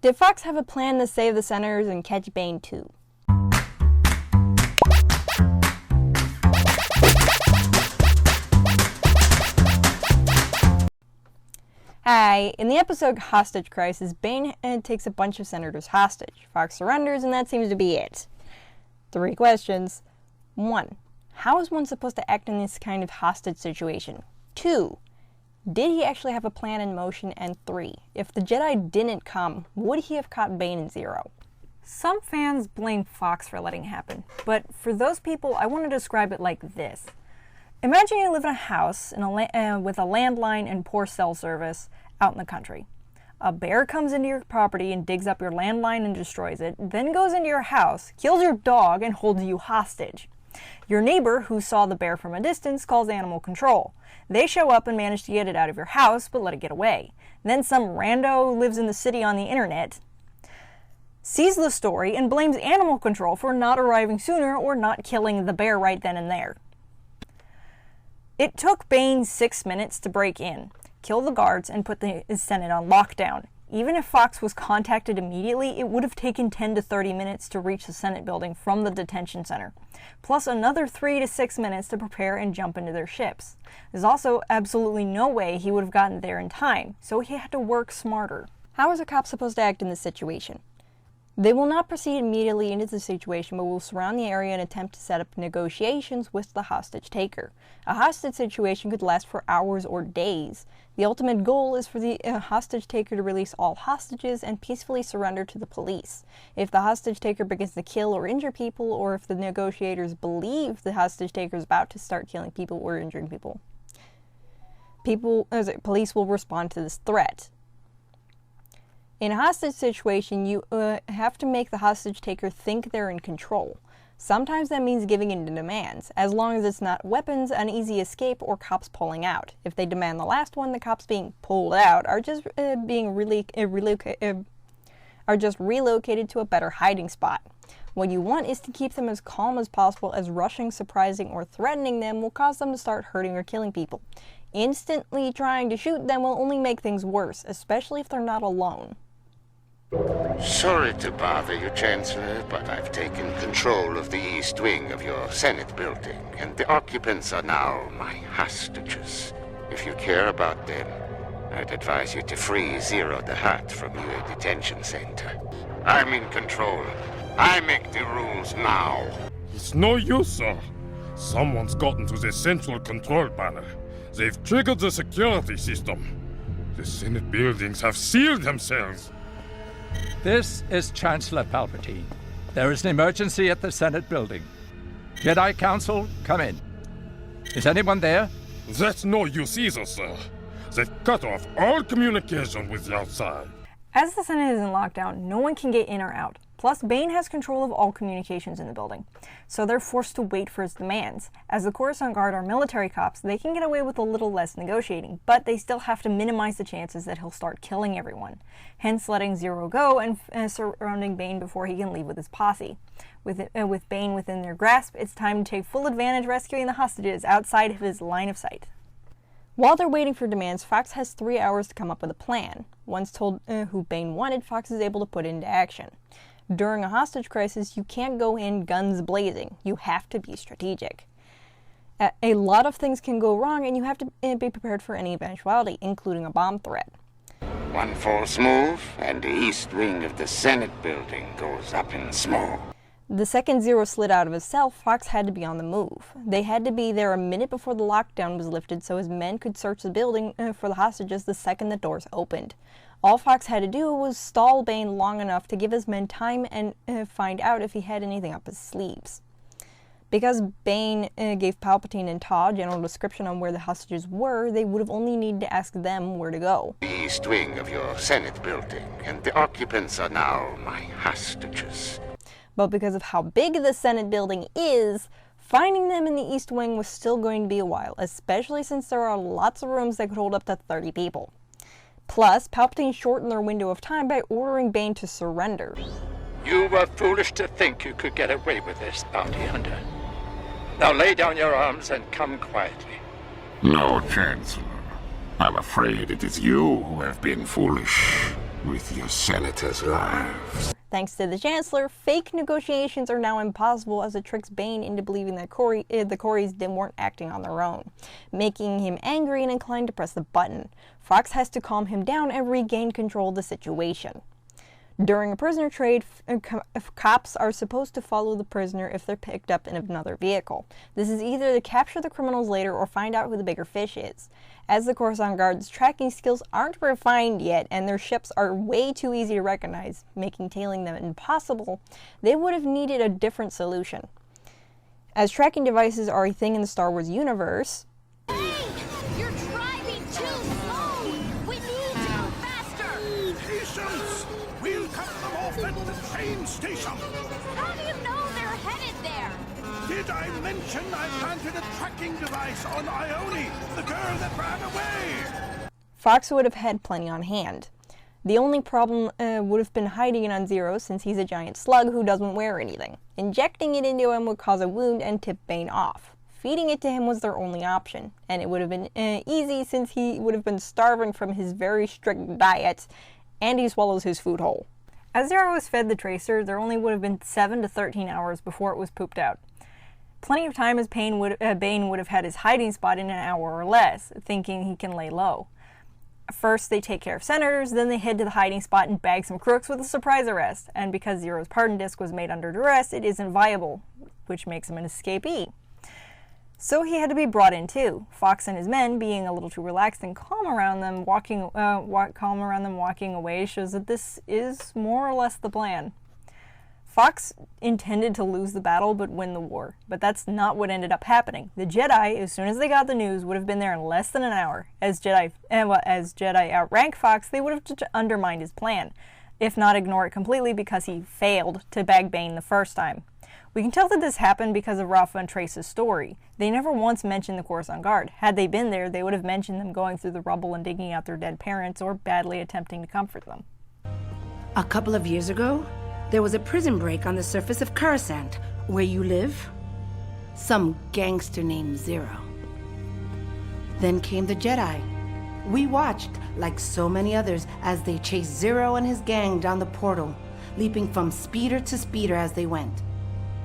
Did Fox have a plan to save the senators and catch Bane too? Hi, in the episode Hostage Crisis, Bane takes a bunch of senators hostage. Fox surrenders, and that seems to be it. 3 questions. 1. How is one supposed to act in this kind of hostage situation? 2. Did he actually have a plan in motion? And 3. If the Jedi didn't come, would he have caught Bane in Zero? Some fans blame Fox for letting it happen, but for those people, I want to describe it like this. Imagine you live in a house with a landline and poor cell service out in the country. A bear comes into your property and digs up your landline and destroys it, then goes into your house, kills your dog, and holds you hostage. Your neighbor, who saw the bear from a distance, calls animal control. They show up and manage to get it out of your house, but let it get away. Then some rando who lives in the city on the internet sees the story and blames animal control for not arriving sooner or not killing the bear right then and there. It took Bane 6 minutes to break in, kill the guards, and put the Senate on lockdown. Even if Fox was contacted immediately, it would have taken 10 to 30 minutes to reach the Senate building from the detention center, plus another 3 to 6 minutes to prepare and jump into their ships. There's also absolutely no way he would have gotten there in time, so he had to work smarter. How is a cop supposed to act in this situation? They will not proceed immediately into the situation, but will surround the area and attempt to set up negotiations with the hostage taker. A hostage situation could last for hours or days. The ultimate goal is for the hostage taker to release all hostages and peacefully surrender to the police. If the hostage taker begins to kill or injure people, or if the negotiators believe the hostage taker is about to start killing people or injuring people, police will respond to this threat. In a hostage situation, you have to make the hostage taker think they're in control. Sometimes that means giving in to demands, as long as it's not weapons, an easy escape, or cops pulling out. If they demand the last one, the cops being pulled out are just relocated to a better hiding spot. What you want is to keep them as calm as possible, as rushing, surprising, or threatening them will cause them to start hurting or killing people. Instantly trying to shoot them will only make things worse, especially if they're not alone. Sorry to bother you, Chancellor, but I've taken control of the east wing of your Senate building, and the occupants are now my hostages. If you care about them, I'd advise you to free Zero the Hutt from your detention center. I'm in control. I make the rules now. It's no use, sir. Someone's gotten to the central control panel. They've triggered the security system. The Senate buildings have sealed themselves. This is Chancellor Palpatine. There is an emergency at the Senate building. Jedi Council, come in. Is anyone there? That's no use either, sir. They've cut off all communication with the outside. As the Senate is in lockdown, no one can get in or out. Plus, Bane has control of all communications in the building, so they're forced to wait for his demands. As the Coruscant Guard are military cops, they can get away with a little less negotiating, but they still have to minimize the chances that he'll start killing everyone, hence letting Zero go and surrounding Bane before he can leave with his posse. With Bane within their grasp, it's time to take full advantage rescuing the hostages outside of his line of sight. While they're waiting for demands, Fox has 3 hours to come up with a plan. Once told who Bane wanted, Fox is able to put it into action. During a hostage crisis, you can't go in guns blazing. You have to be strategic. A lot of things can go wrong, and you have to be prepared for any eventuality, including a bomb threat. One false move, and the east wing of the Senate building goes up in smoke. The second Zero slid out of his cell, Fox had to be on the move. They had to be there a minute before the lockdown was lifted so his men could search the building for the hostages the second the doors opened. All Fox had to do was stall Bane long enough to give his men time and find out if he had anything up his sleeves. Because Bane gave Palpatine and Taw a general description on where the hostages were, they would have only needed to ask them where to go. The east wing of your Senate building, and the occupants are now my hostages. But because of how big the Senate building is, finding them in the East Wing was still going to be a while, especially since there are lots of rooms that could hold up to 30 people. Plus, Palpatine shortened their window of time by ordering Bane to surrender. You were foolish to think you could get away with this, Bounty Hunter. Now lay down your arms and come quietly. No, Chancellor. I'm afraid it is you who have been foolish. with your senators' lives. Thanks to the Chancellor, fake negotiations are now impossible as it tricks Bane into believing that the Corys weren't acting on their own, making him angry and inclined to press the button. Fox has to calm him down and regain control of the situation. During a prisoner trade, cops are supposed to follow the prisoner if they're picked up in another vehicle. This is either to capture the criminals later or find out who the bigger fish is. As the Coruscant Guard's tracking skills aren't refined yet and their ships are way too easy to recognize, making tailing them impossible, they would have needed a different solution. As tracking devices are a thing in the Star Wars universe, You're driving too slow! We need to go faster! Patience! We'll cut them off at the train station! How do you know they're headed there? Did I mention I planted a tracking device on Ione, the girl that ran away? Fox would have had plenty on hand. The only problem would have been hiding it on Zero, since he's a giant slug who doesn't wear anything. Injecting it into him would cause a wound and tip Bane off. Feeding it to him was their only option, and it would have been easy since he would have been starving from his very strict diet, and he swallows his food whole. As Zero was fed the tracer, there only would have been 7 to 13 hours before it was pooped out. Plenty of time as Bane would have had his hiding spot in an hour or less, thinking he can lay low. First, they take care of senators, then they head to the hiding spot and bag some crooks with a surprise arrest, and because Zero's pardon disc was made under duress, it isn't viable, which makes him an escapee. So he had to be brought in too. Fox and his men, being a little too relaxed and calm around them, walking away, shows that this is more or less the plan. Fox intended to lose the battle but win the war, but that's not what ended up happening. The Jedi, as soon as they got the news, would have been there in less than an hour. As Jedi outrank Fox, they would have just undermined his plan, if not ignore it completely because he failed to bag Bane the first time. We can tell that this happened because of Rafa and Trace's story. They never once mentioned the Coruscant Guard. Had they been there, they would have mentioned them going through the rubble and digging out their dead parents or badly attempting to comfort them. A couple of years ago, there was a prison break on the surface of Coruscant, where you live. Some gangster named Zero. Then came the Jedi. We watched, like so many others, as they chased Zero and his gang down the portal, leaping from speeder to speeder as they went.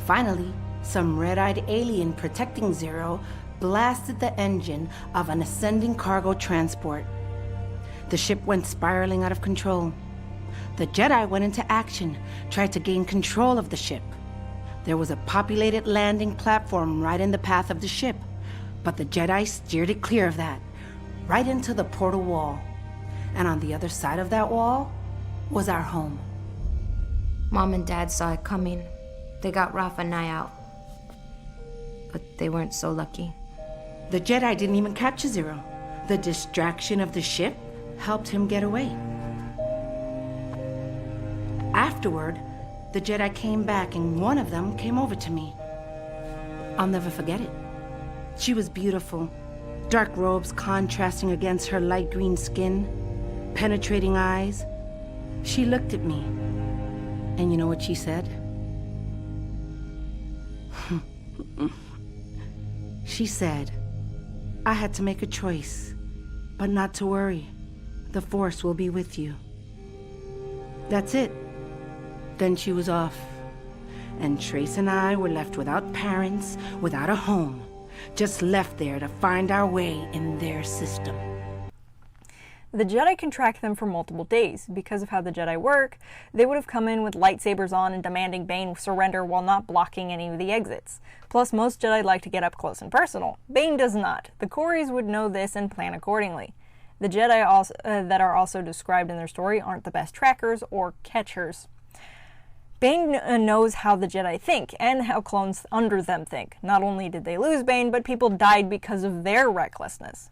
Finally, some red-eyed alien protecting Zero blasted the engine of an ascending cargo transport. The ship went spiraling out of control. The Jedi went into action, tried to gain control of the ship. There was a populated landing platform right in the path of the ship, but the Jedi steered it clear of that, right into the portal wall. And on the other side of that wall was our home. Mom and Dad saw it coming. They got Rafa and I out. But they weren't so lucky. The Jedi didn't even capture Zero. The distraction of the ship helped him get away. Afterward, the Jedi came back and one of them came over to me. I'll never forget it. She was beautiful, dark robes contrasting against her light green skin, penetrating eyes. She looked at me, and you know what she said? She said, I had to make a choice, but not to worry. The Force will be with you. That's it. Then she was off. And Trace and I were left without parents, without a home, just left there to find our way in their system. The Jedi can track them for multiple days. Because of how the Jedi work, they would have come in with lightsabers on and demanding Bane surrender while not blocking any of the exits. Plus, most Jedi like to get up close and personal. Bane does not. The Corys would know this and plan accordingly. The Jedi that are also described in their story aren't the best trackers or catchers. Bane knows how the Jedi think, and how clones under them think. Not only did they lose Bane, but people died because of their recklessness.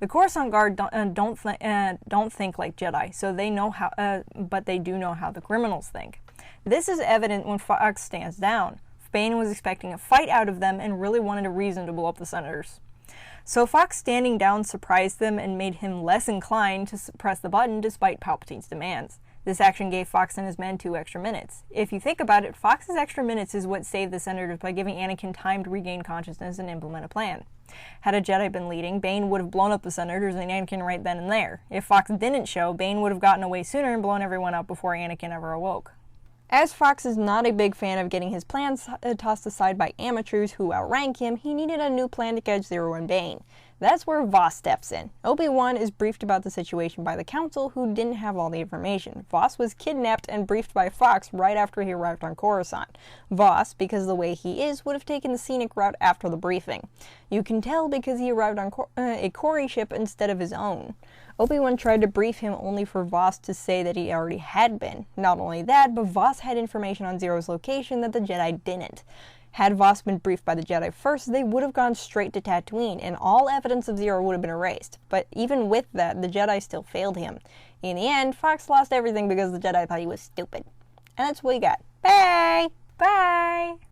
The Coruscant Guard don't think like Jedi, so they know how, but they do know how the criminals think. This is evident when Fox stands down. Bane was expecting a fight out of them and really wanted a reason to blow up the senators. So Fox standing down surprised them and made him less inclined to press the button despite Palpatine's demands. This action gave Fox and his men 2 extra minutes. If you think about it, Fox's extra minutes is what saved the Senators by giving Anakin time to regain consciousness and implement a plan. Had a Jedi been leading, Bane would have blown up the Senators and Anakin right then and there. If Fox didn't show, Bane would have gotten away sooner and blown everyone up before Anakin ever awoke. As Fox is not a big fan of getting his plans tossed aside by amateurs who outrank him, he needed a new plan to catch Zero and Bane. That's where Voss steps in. Obi-Wan is briefed about the situation by the Council, who didn't have all the information. Voss was kidnapped and briefed by Fox right after he arrived on Coruscant. Voss, because of the way he is, would have taken the scenic route after the briefing. You can tell because he arrived on a Corey ship instead of his own. Obi-Wan tried to brief him only for Voss to say that he already had been. Not only that, but Voss had information on Zero's location that the Jedi didn't. Had Voss been briefed by the Jedi first, they would have gone straight to Tatooine, and all evidence of Zero would have been erased. But even with that, the Jedi still failed him. In the end, Fox lost everything because the Jedi thought he was stupid. And that's what we got. Bye! Bye!